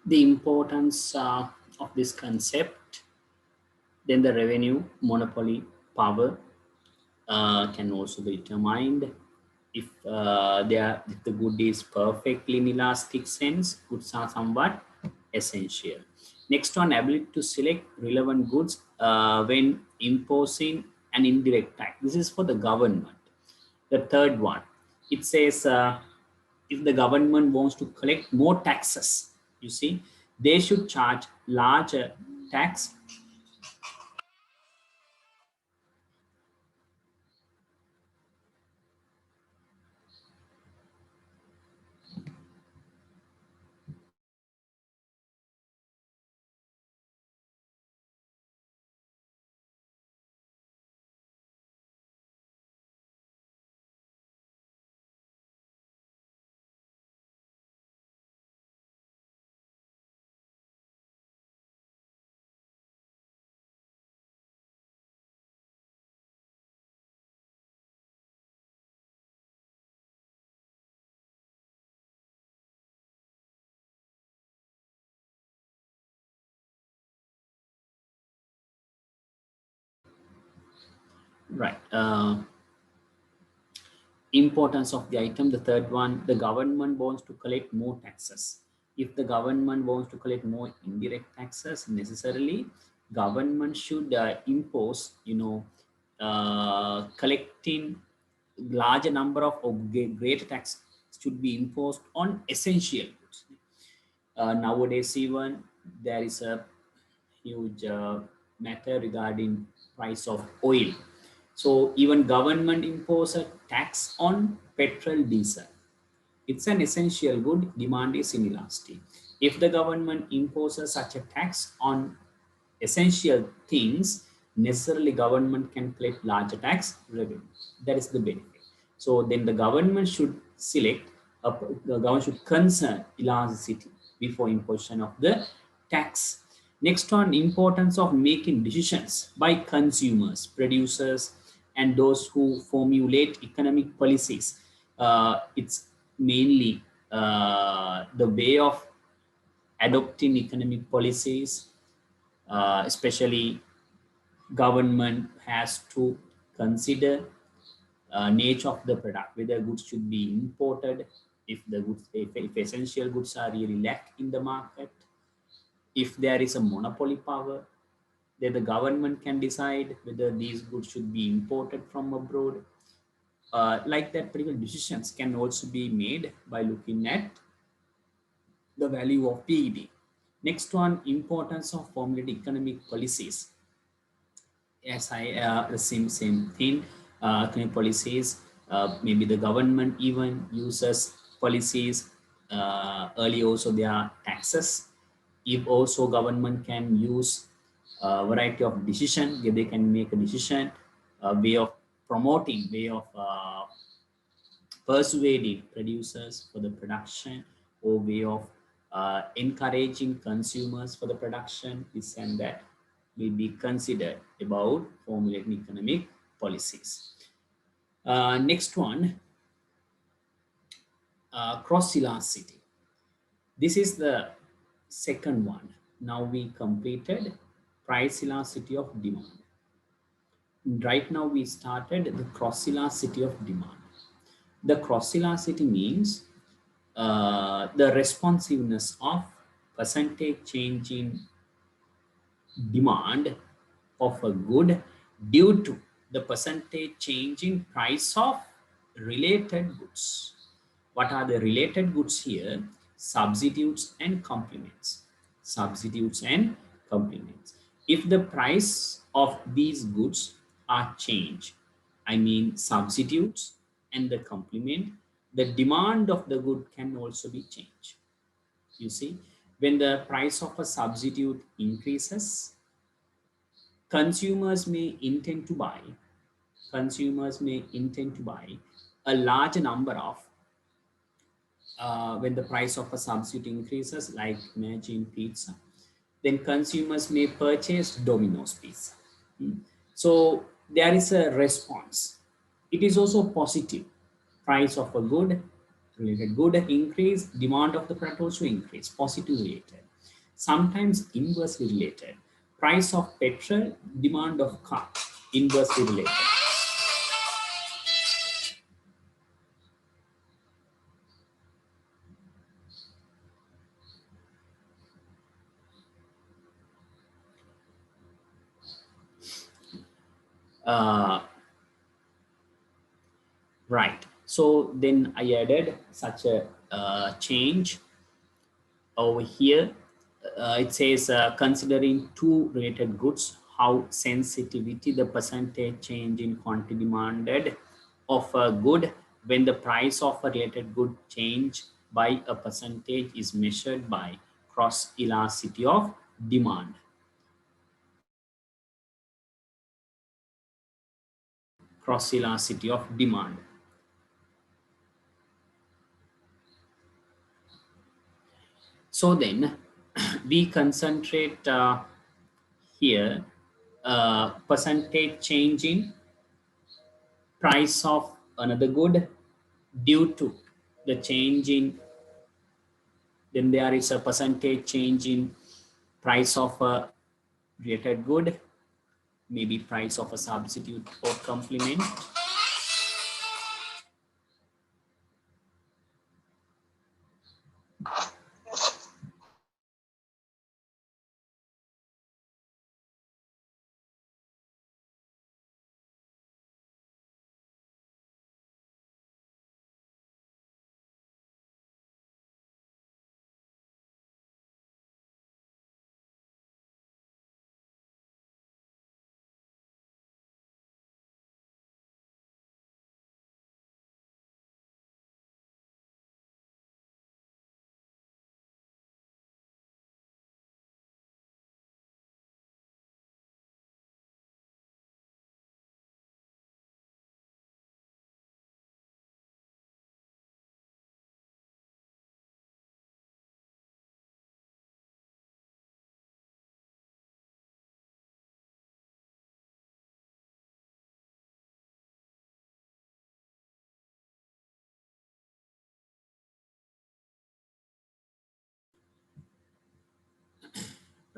the importance of this concept, then the revenue monopoly power can also be determined. If the good is perfectly in elastic sense, goods are somewhat essential. Next one, ability to select relevant goods when imposing an indirect tax. This is for the government. The third one, it says if the government wants to collect more taxes, you see, they should charge larger tax. Right. Importance of the item. The third one, the government wants to collect more taxes. If the government wants to collect more indirect taxes, necessarily government should impose, collecting larger number of greater tax should be imposed on essential goods. Nowadays, even there is a huge matter regarding price of oil. So even government impose a tax on petrol diesel. It's an essential good, demand is inelastic. If the government imposes such a tax on essential things, necessarily government can collect larger tax revenue. That is the benefit. So then the government should select, the government should concern elasticity before imposition of the tax. Next on, importance of making decisions by consumers, producers, and those who formulate economic policies. It's mainly the way of adopting economic policies, especially government has to consider nature of the product, whether goods should be imported, if essential goods are really lack in the market, if there is a monopoly power, then the government can decide whether these goods should be imported from abroad. Like that, particular decisions can also be made by looking at the value of PED. Next one, importance of formulating economic policies. Yes, the same thing. Economic policies. Maybe the government even uses policies. Early also there are taxes. If also government can use a variety of decision, they can make a decision, a way of promoting, way of persuading producers for the production, or way of encouraging consumers for the production. This and that will be considered about formulating economic policies. Next one, cross elasticity. This is the second one. Now we completed price elasticity of demand. Right now we started the cross elasticity of demand. The cross elasticity means the responsiveness of percentage change in demand of a good due to the percentage change in price of related goods. What are the related goods here? Substitutes and complements. Substitutes and complements. If the price of these goods are changed, I mean substitutes and the complement, the demand of the good can also be changed. You see, when the price of a substitute increases, consumers may intend to buy, consumers may intend to buy a large number of, when the price of a substitute increases, like imagine pizza, then consumers may purchase Domino's pizza. So there is a response. It is also positive. Price of a good, related good increase, demand of the product also increase, positive related. sometimes inversely related. Price of petrol, demand of car, inversely related. Uh, right. So then I added such a change over here. It says considering two related goods, how sensitivity, the percentage change in quantity demanded of a good when the price of a related good change by a percentage is measured by cross elasticity of demand. Cross elasticity of demand. So then we concentrate here percentage change in price of another good due to the change in, then there is a percentage change in price of a related good, maybe price of a substitute or complement.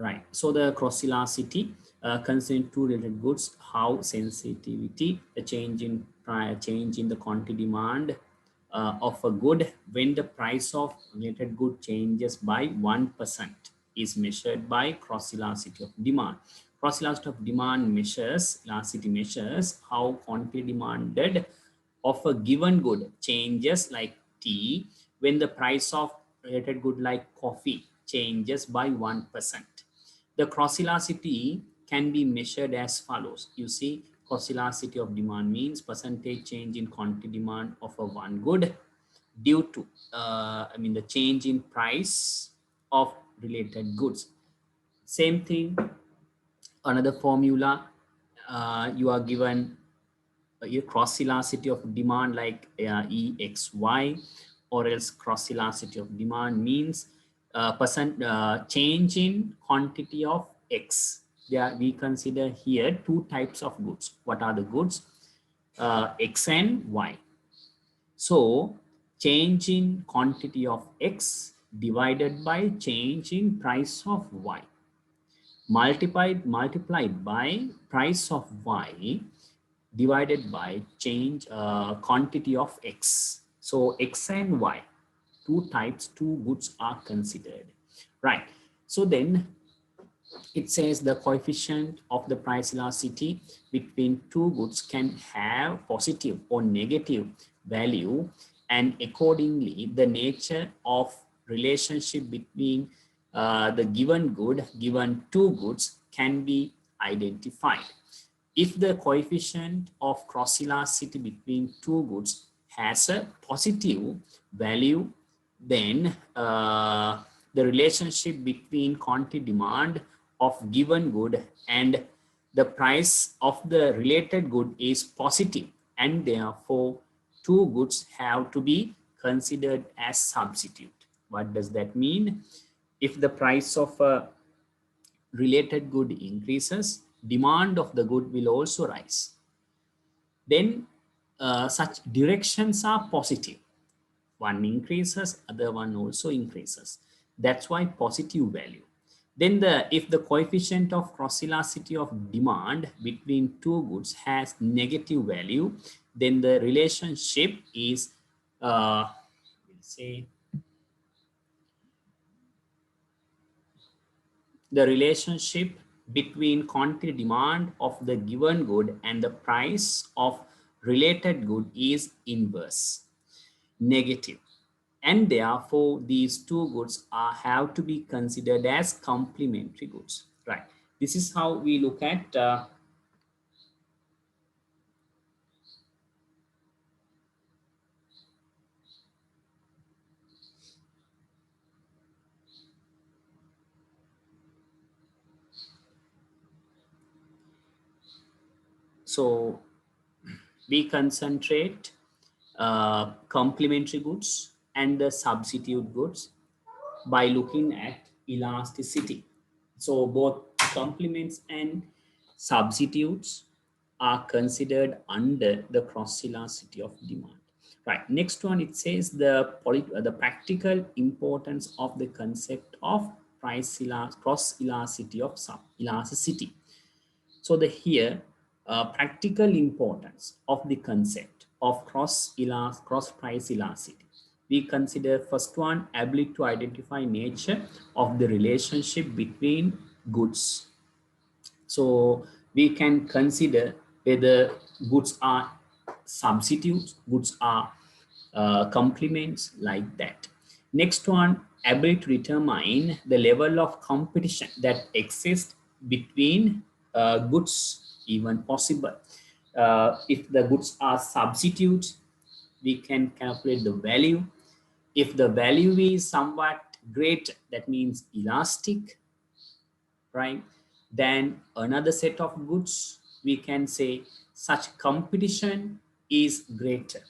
Right. So the cross elasticity concerning two related goods, how sensitivity, the change in change in the quantity demand of a good when the price of related good changes by 1% is measured by cross elasticity of demand. Cross elasticity of demand measures, elasticity measures how quantity demanded of a given good changes like tea when the price of related good like coffee changes by 1%. The cross elasticity can be measured as follows. You see, cross elasticity of demand means percentage change in quantity demand of a one good due to, the change in price of related goods. Same thing, another formula, you are given cross elasticity of demand like EXY, or else cross elasticity of demand means percent change in quantity of X. There we consider here two types of goods. What are the goods? X and Y. So change in quantity of X divided by change in price of Y multiplied by price of Y divided by change quantity of X. So X and Y, two types, two goods are considered, right? So then it says the coefficient of the price elasticity between two goods can have positive or negative value, and accordingly the nature of relationship between the given good, given two goods can be identified. If the coefficient of cross elasticity between two goods has a positive value, then the relationship between quantity demand of given good and the price of the related good is positive, and therefore two goods have to be considered as substitute. What does that mean? If the price of a related good increases, demand of the good will also rise. Then such directions are positive. One increases, other one also increases. That's why positive value. Then if the coefficient of cross elasticity of demand between two goods has negative value, then the relationship is we'll say the relationship between quantity demand of the given good and the price of related good is inverse, negative. And therefore, these two goods have to be considered as complementary goods. Right. This is how we look at so we concentrate complementary goods and the substitute goods by looking at elasticity. So both complements and substitutes are considered under the cross elasticity of demand. Right. Next one, it says the practical importance of the concept of cross elasticity of sub elasticity. So the here practical importance of the concept of cross price elasticity. We consider first one, ability to identify nature of the relationship between goods. So we can consider whether goods are substitutes, goods are complements, like that. Next one, ability to determine the level of competition that exists between goods, even possible. If the goods are substitutes, we can calculate the value. If the value is somewhat great, that means elastic, right? Then another set of goods, we can say such competition is greater.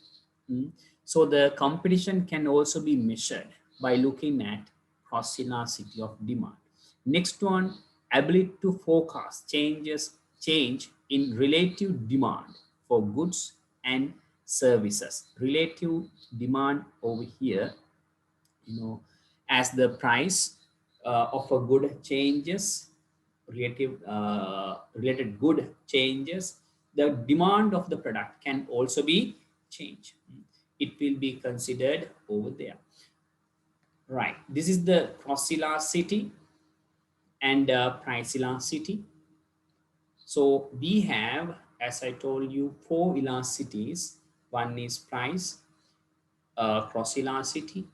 Mm. So the competition can also be measured by looking at cross elasticity of demand. Next one, ability to forecast change in relative demand for goods and services. Relative demand over here, as the price of a good changes, related good changes, the demand of the product can also be changed. It will be considered over there. Right. This is the cross elasticity and price elasticity. So we have, as I told you, four elasticities. One is price, cross elasticity,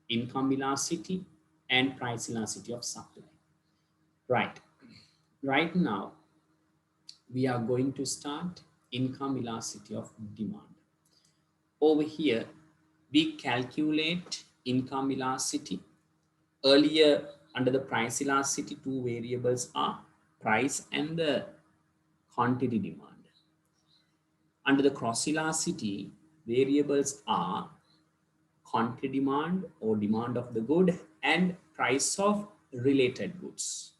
income elasticity, and price elasticity of supply. Right. Right now, we are going to start income elasticity of demand. Over here, we calculate income elasticity. Earlier, under the price elasticity, two variables are price and the quantity demand. Under the cross elasticity, variables are quantity demand or demand of the good and price of related goods.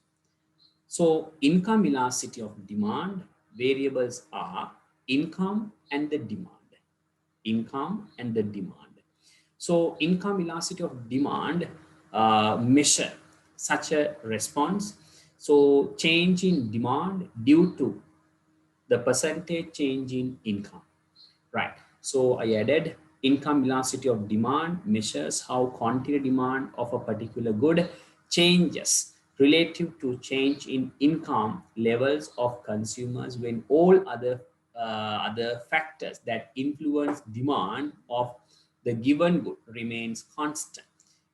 So income elasticity of demand, variables are income and the demand. Income and the demand. So income elasticity of demand measure such a response. So change in demand due to the percentage change in income. Right. So I added income elasticity of demand measures how quantity demand of a particular good changes relative to change in income levels of consumers when all other factors that influence demand of the given good remains constant.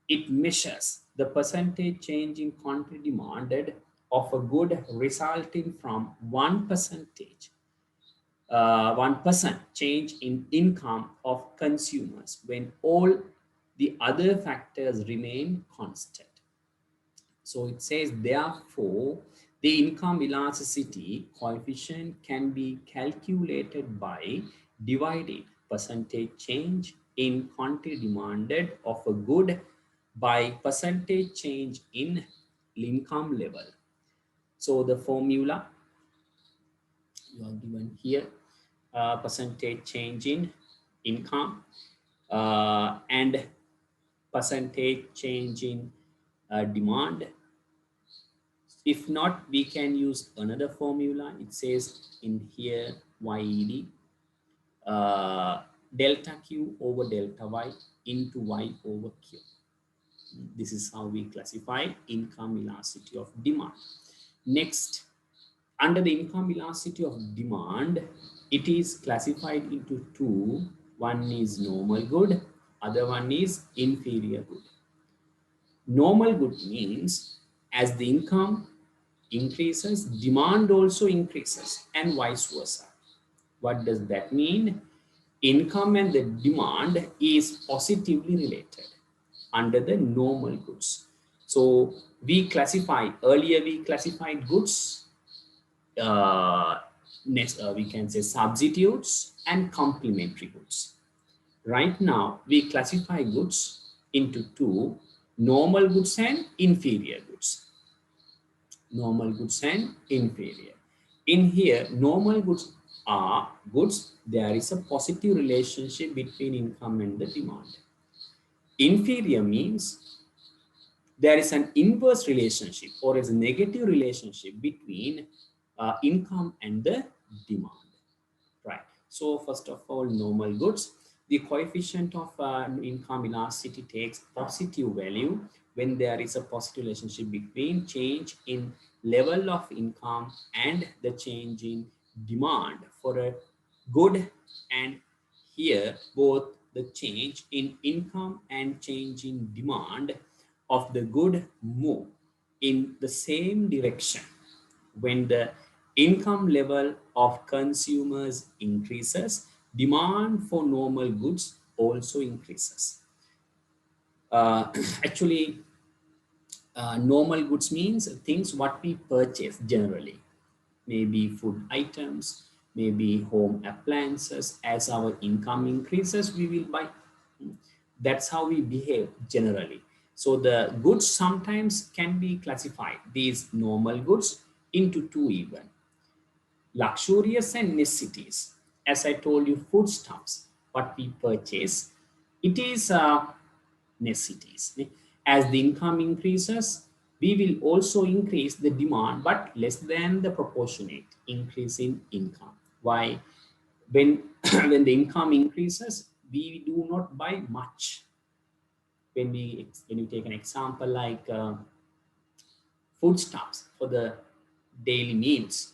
It measures the percentage change in quantity demanded of a good resulting from 1% change in income of consumers when all the other factors remain constant. So it says, therefore, the income elasticity coefficient can be calculated by dividing percentage change in quantity demanded of a good by percentage change in income level. So the formula you are given here, percentage change in income and percentage change in demand If not, we can use another formula. It says in here YED, delta Q over delta Y into Y over Q. This is how we classify income elasticity of demand. Next, under the income elasticity of demand, it is classified into two. One is normal good, other one is inferior good. Normal good means as the income increases, demand also increases and vice versa. What does that mean? Income and the demand is positively related under the normal goods. So we classified goods, next we can say substitutes and complementary goods. Right now we classify goods into two: normal goods and inferior goods. Normal goods and inferior. In here, normal goods are goods, there is a positive relationship between income and the demand. Inferior means there is an inverse relationship or is a negative relationship between income and the demand. Right. So first of all, normal goods, the coefficient of income elasticity takes positive value when there is a positive relationship between change in level of income and the change in demand for a good. And here both the change in income and change in demand of the good move in the same direction. When the income level of consumers increases, demand for normal goods also increases. Uh, actually, normal goods means things what we purchase generally, maybe food items, maybe home appliances. As our income increases, we will buy. That's how we behave generally. So the goods sometimes can be classified, these normal goods, into two even: luxurious and necessities. As I told you, foodstuffs, what we purchase, it is necessities. As the income increases, we will also increase the demand, but less than the proportionate increase in income. Why? When, when the income increases, we do not buy much. When you take an example like foodstuffs for the daily needs,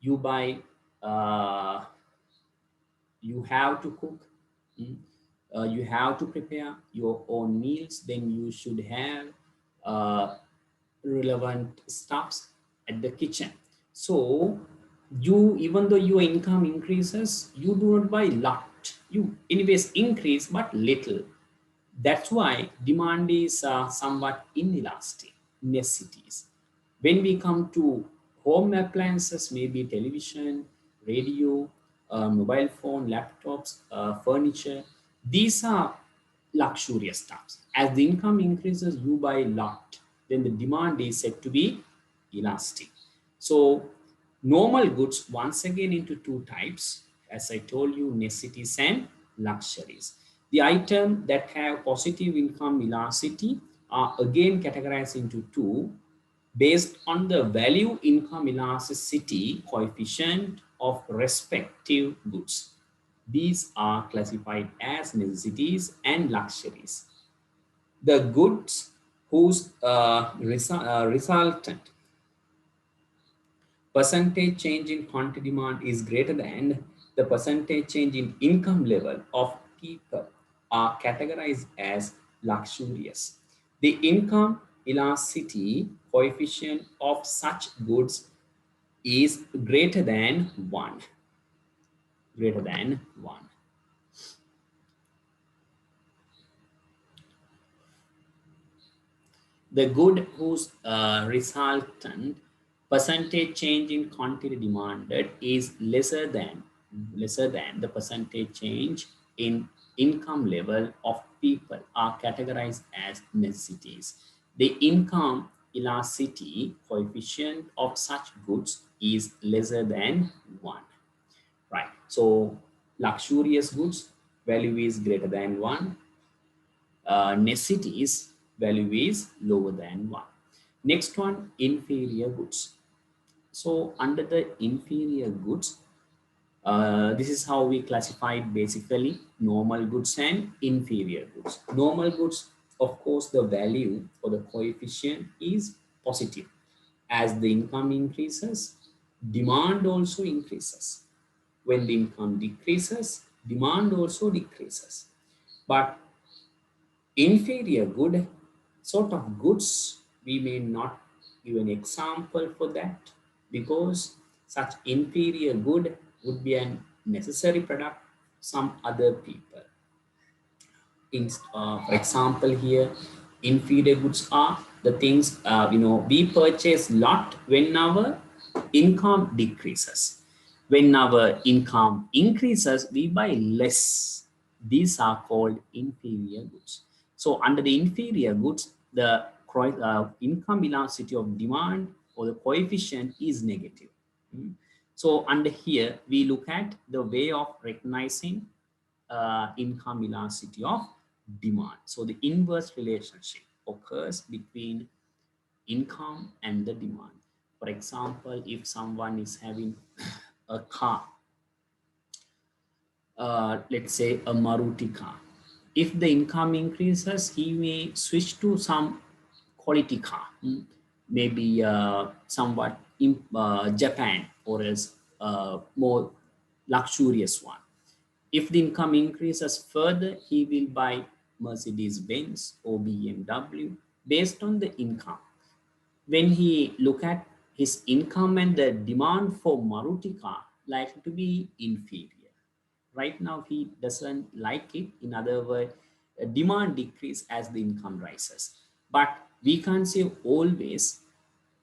you buy, uh, you have to cook, mm, you have to prepare your own meals, then you should have uh, relevant stuffs at the kitchen. So you, even though your income increases, you do not buy lot, you anyways increase but little. That's why demand is somewhat inelastic. Necessities. When we come to home appliances, maybe television, radio, mobile phone, laptops, furniture, these are luxurious stuffs. As the income increases, you buy a lot. Then the demand is said to be elastic. So normal goods once again into two types, as I told you, necessities and luxuries. The items that have positive income elasticity are again categorized into two based on the value income elasticity coefficient of respective goods. These are classified as necessities and luxuries. The goods whose resultant percentage change in quantity demand is greater than the percentage change in income level of people are categorized as luxurious. The income elasticity coefficient of such goods is greater than 1. Greater than 1. The good whose resultant percentage change in quantity demanded is lesser than the percentage change in income level of people are categorized as necessities. The income elasticity coefficient of such goods is lesser than 1. Right. So luxurious goods value is greater than 1. Necessities value is lower than 1. Next one, inferior goods. So under the inferior goods, this is how we classify it basically: normal goods and inferior goods. Normal goods, of course, the value or the coefficient is positive. As the income increases, demand also increases. When the income decreases, demand also decreases. But inferior good sort of goods, we may not give an example for that, because such inferior good would be a necessary product some other people. For example, here, inferior goods are the things, we purchase lot when our income decreases. When our income increases, we buy less. These are called inferior goods. So under the inferior goods, the income elasticity of demand or the coefficient is negative. Mm. So under here, we look at the way of recognizing income elasticity of demand. So the inverse relationship occurs between income and the demand. For example, if someone is having a car, let's say a Maruti car, if the income increases, he may switch to some quality car, maybe somewhat in Japan, or else more luxurious one. If the income increases further, he will buy Mercedes Benz or BMW based on the income. When he look at his income and the demand for Maruti car, likely to be inferior. Right now, he doesn't like it. In other words, demand decrease as the income rises. But we can't say always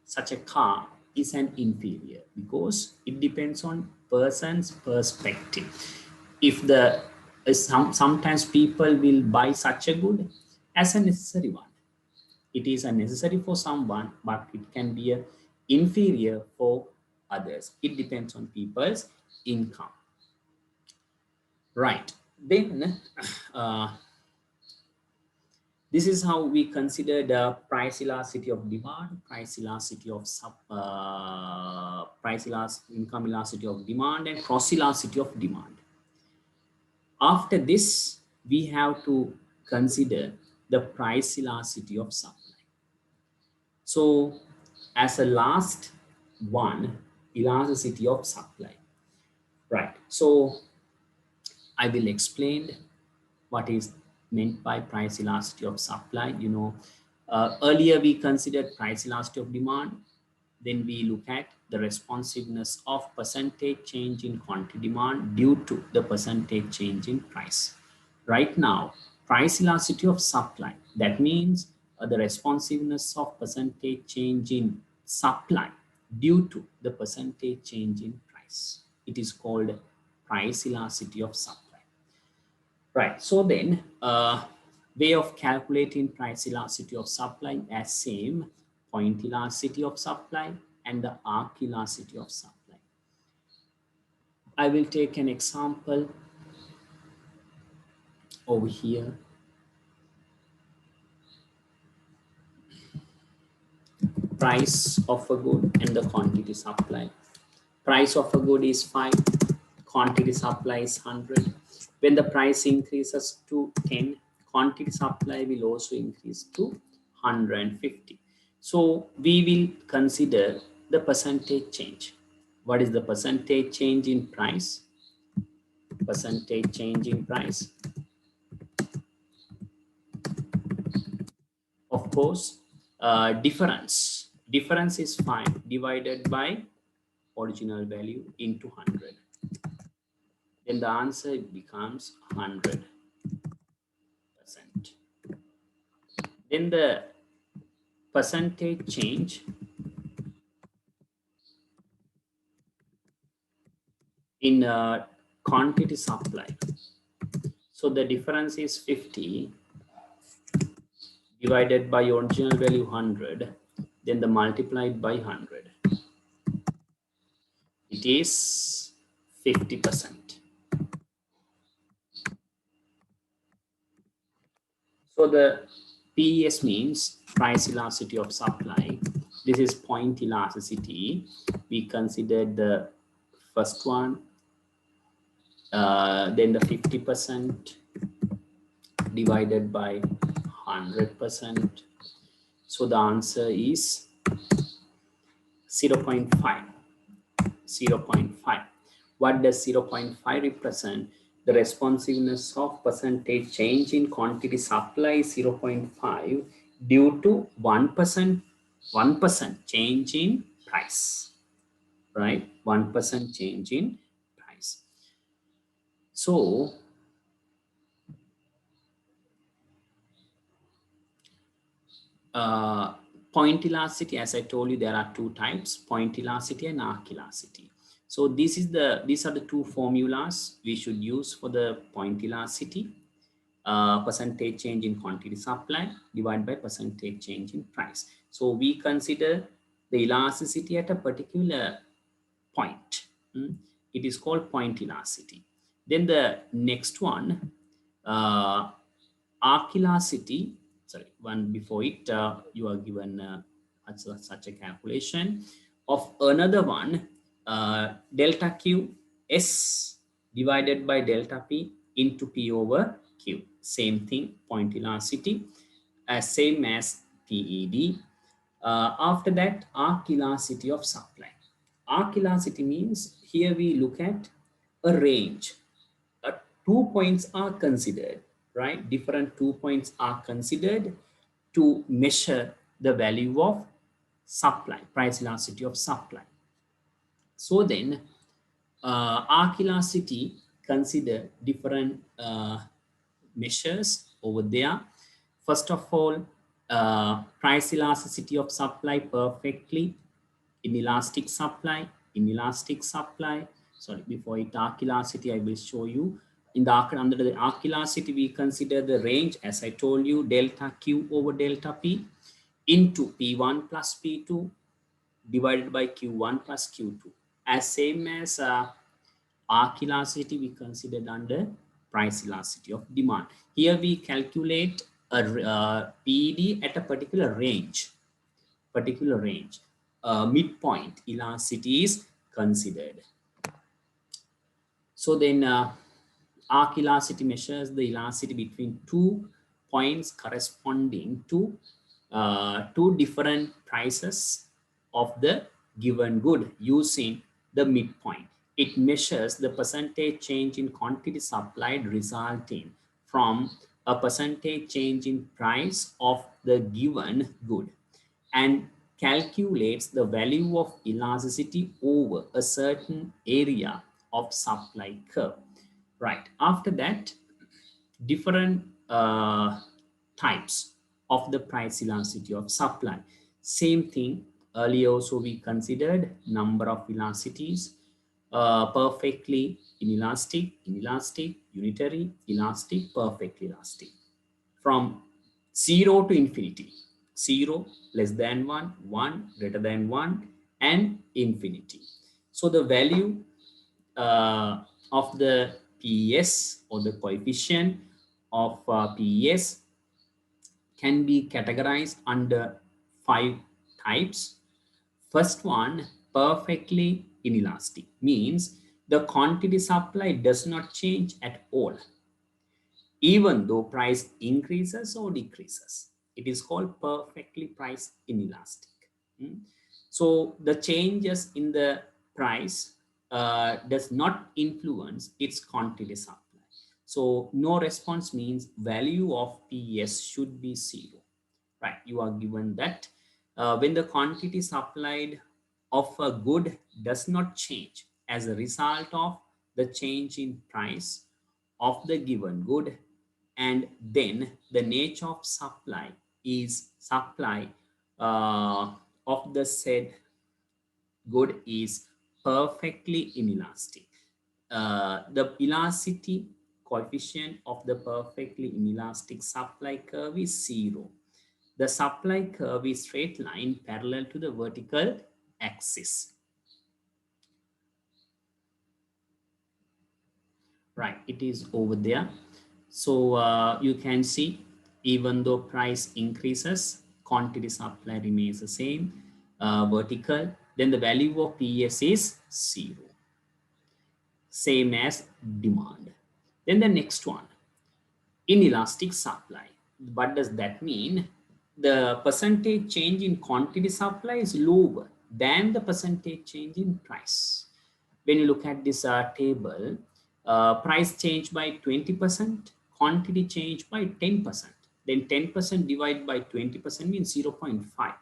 such a car is an inferior, because it depends on person's perspective. If the sometimes people will buy such a good as a necessary one. It is a necessary for someone, but it can be a inferior for others. It depends on people's income. Right. Then this is how we consider the price elasticity of demand, price elasticity of income elasticity of demand, and cross elasticity of demand. After this, we have to consider the price elasticity of supply. So as a last one, elasticity of supply. Right. So I will explain what is meant by price elasticity of supply. Earlier we considered price elasticity of demand. Then we look at the responsiveness of percentage change in quantity demand due to the percentage change in price. Right now, price elasticity of supply, that means the responsiveness of percentage change in supply due to the percentage change in price. It is called price elasticity of supply. Right. So then, way of calculating price elasticity of supply as same: point elasticity of supply and the arc elasticity of supply. I will take an example over here. Price of a good and the quantity supply. Price of a good is 5, quantity supply is 100. When the price increases to 10, quantity supply will also increase to 150. So we will consider the percentage change. What is the percentage change in price? Percentage change in price. Of course, difference. Difference is 5 divided by original value into 100. Then the answer becomes 100%. Then the percentage change in quantity supply. So the difference is 50 divided by original value 100, then the multiplied by 100. It is 50%. So the PES means price elasticity of supply. This is point elasticity. We considered the first one, then the 50% divided by 100%. So the answer is 0.5. 0.5. What does 0.5 represent? The responsiveness of percentage change in quantity supply is 0.5 due to 1% change in price, right? 1% change in price. So uh, point elasticity, as I told you, there are two types: point elasticity and arc elasticity. So these are the two formulas we should use for the point elasticity. Percentage change in quantity supply divided by percentage change in price. So we consider the elasticity at a particular point. It is called point elasticity. Then the next one, uh, arc elasticity. Sorry, one before it, you are given such a calculation of another one, delta Q S divided by delta P into P over Q. Same thing, point elasticity, same as PED. After that, arc elasticity of supply. Arc elasticity means here we look at a range. Uh, 2 points are considered, right? Different 2 points are considered to measure the value of supply, price elasticity of supply. So then, arc elasticity consider different measures over there. First of all, price elasticity of supply perfectly, inelastic supply, inelastic supply. Sorry, before it arc elasticity, I will show you. In the arc, under the arc elasticity, we consider the range, as I told you, delta Q over delta P into P1 plus P2 divided by Q1 plus Q2. As same as arc elasticity, we considered under price elasticity of demand. Here we calculate a PED at a particular range. Midpoint elasticity is considered. So then arc elasticity measures the elasticity between 2 points corresponding to two different prices of the given good using the midpoint. It measures the percentage change in quantity supplied resulting from a percentage change in price of the given good and calculates the value of elasticity over a certain area of supply curve. Right. After that, different types of the price elasticity of supply. Same thing. Earlier also we considered number of elasticities, perfectly inelastic, inelastic, unitary, elastic, perfectly elastic. From 0 to infinity. 0 less than 1, 1 greater than 1, and infinity. So the value of the PES or the coefficient of PES can be categorized under 5 types. First one, perfectly inelastic, means the quantity supply does not change at all even though price increases or decreases. It is called perfectly price inelastic. Mm. So the changes in the price does not influence its quantity supply. So no response means value of PS should be 0. Right, you are given that when the quantity supplied of a good does not change as a result of the change in price of the given good, and then the nature of supply is supply of the said good is perfectly inelastic. The elasticity coefficient of the perfectly inelastic supply curve is 0. The supply curve is straight line parallel to the vertical axis. Right, it is over there. So you can see Even though price increases, quantity supply remains the same, vertical, then the value of PS is 0, same as demand. Then the next one, inelastic supply. What does that mean? The percentage change in quantity supply is lower than the percentage change in price. When you look at this table, price change by 20%, quantity change by 10%. Then 10% divided by 20% means 0.5.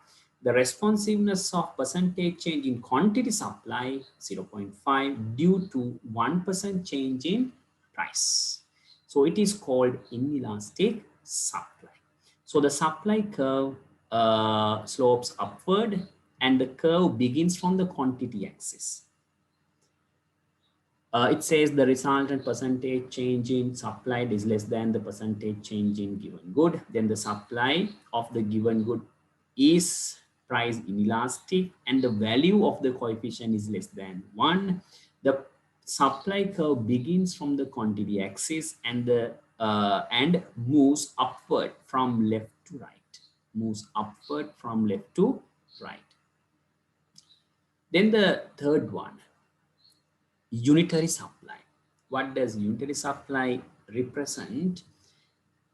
The responsiveness of percentage change in quantity supply 0.5 due to 1% change in price. So it is called inelastic supply. So the supply curve slopes upward and the curve begins from the quantity axis. It says the resultant percentage change in supplied is less than the percentage change in given good. Then the supply of the given good is price inelastic and the value of the coefficient is less than 1. The supply curve begins from the quantity axis and moves upward from left to right. Moves upward from left to right. Then the third one, unitary supply. What does unitary supply represent?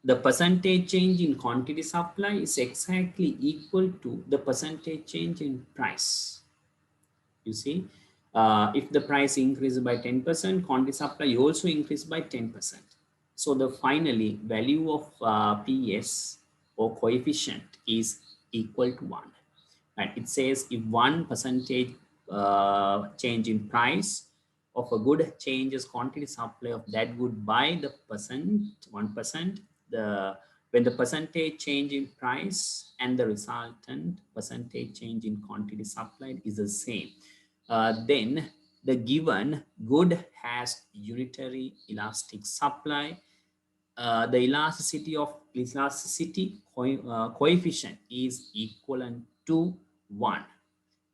The percentage change in quantity supply is exactly equal to the percentage change in price. You see, if the price increases by 10%, quantity supply also increased by 10%. So the finally value of PS or coefficient is equal to 1. Right? It says if 1% change in price of a good changes quantity supply of that good by the percent 1%, the when the percentage change in price and the resultant percentage change in quantity supplied is the same, then the given good has unitary elastic supply. The elasticity coefficient is equivalent to 1.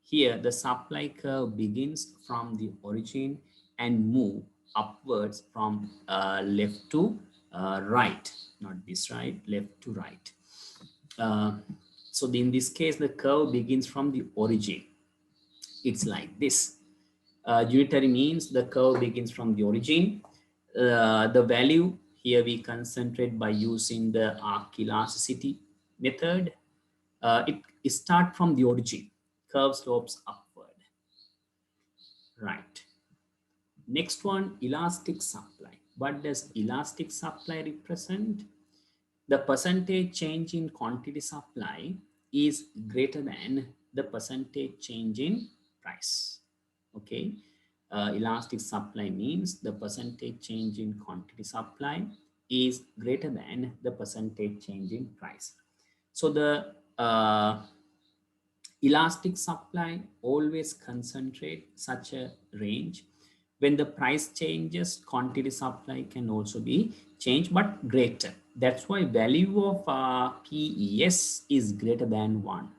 Here, the supply curve begins from the origin and move upwards from left to right, not this right, left to right. Uh, so in this case, the curve begins from the origin. It's like this. Unitary means the curve begins from the origin. The value here we concentrate by using the arc elasticity method. It starts from the origin. Curve slopes upward. Right. Next one, elastic supply. What does elastic supply represent? The percentage change in quantity supply is greater than the percentage change in price. Okay. Elastic supply means the percentage change in quantity supply is greater than the percentage change in price. So the elastic supply always concentrate such a range. When the price changes, quantity supply can also be changed, but greater. That's why value of PES is greater than 1.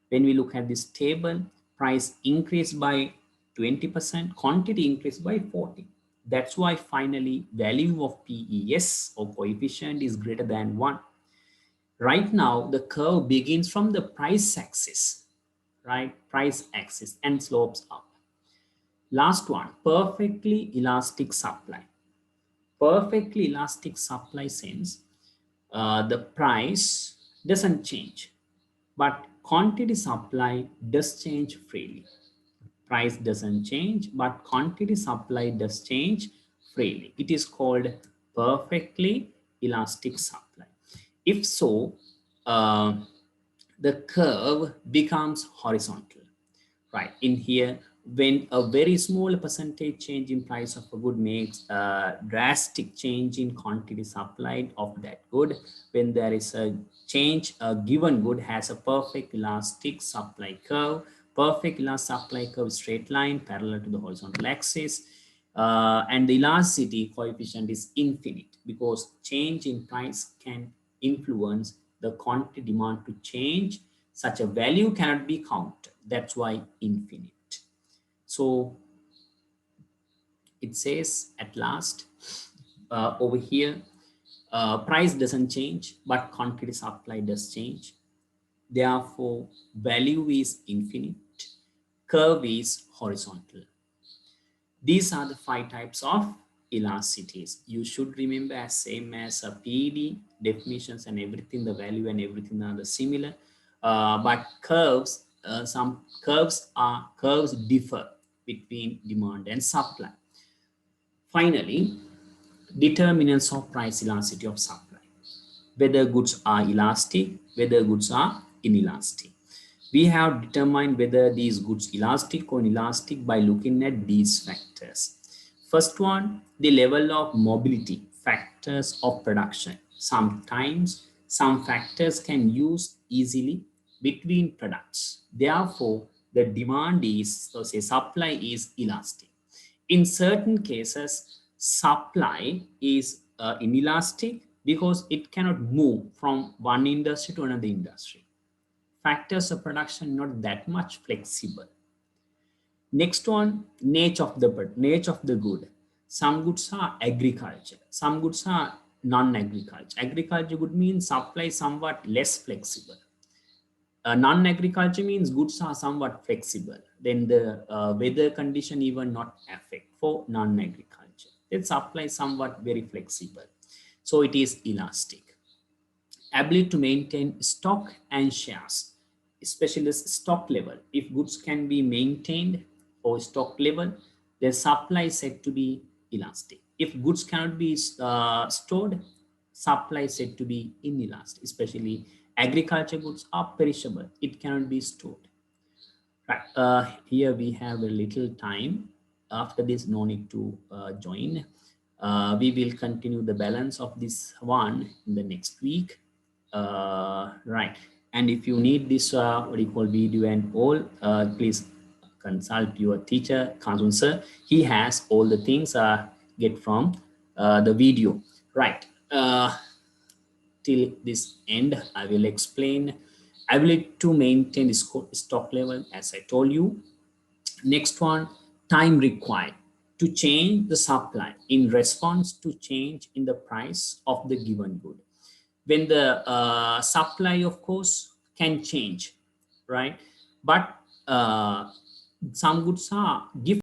When we look at this table, price increased by 20%, quantity increased by 40. That's why finally value of PES or coefficient is greater than 1. Right now, the curve begins from the price axis, right? Price axis and slopes up. Last one, perfectly elastic supply. Perfectly elastic supply sense, the price doesn't change, but quantity supply does change freely. Price doesn't change, but quantity supply does change freely. It is called perfectly elastic supply. If so, uh, the curve becomes horizontal. Right in here, when a very small percentage change in price of a good makes a drastic change in quantity supplied of that good, when there is a change, a given good has a perfect elastic supply curve. Perfect elastic supply curve straight line parallel to the horizontal axis, and the elasticity coefficient is infinite because change in price can influence the quantity demand to change. Such a value cannot be counted. That's why infinite. So it says at last over here, Price doesn't change, but quantity supply does change. Therefore, value is infinite, curve is horizontal. These are the five types of elasticities. You should remember as same as a PED definitions and everything, the value and everything are the similar. But curves, some curves differ between demand and supply. Finally, determinants of price elasticity of supply, whether goods are elastic, whether goods are inelastic. We have determined whether these goods elastic or inelastic by looking at these factors. First one, the level of mobility, factors of production. Sometimes some factors can use easily between products. Therefore, the demand is, so say supply is elastic. In certain cases, supply is inelastic because it cannot move from one industry to another industry. Factors of production not that much flexible. Next one, nature of the good. Some goods are agriculture, some goods are non-agriculture. Agriculture good means supply somewhat less flexible. Non-agriculture means goods are somewhat flexible. Then the weather condition even not affect for non-agriculture. Then supply somewhat very flexible. So it is elastic. Ability to maintain stock and shares, especially the stock level. If goods can be maintained or stock level, their supply is said to be elastic. If goods cannot be stored, supply is said to be inelastic. Especially agriculture goods are perishable; it cannot be stored. Right. Here we have a little time. After this, no need to join. We will continue the balance of this one in the next week. Right. And if you need this, what you call video and all, please consult your teacher, Kazun sir. He has all the things get from the video. Right. Till this end, I will explain ability to maintain the stock level as I told you. Next one, time required to change the supply in response to change in the price of the given good. When the supply, of course, can change, right? But some goods are gift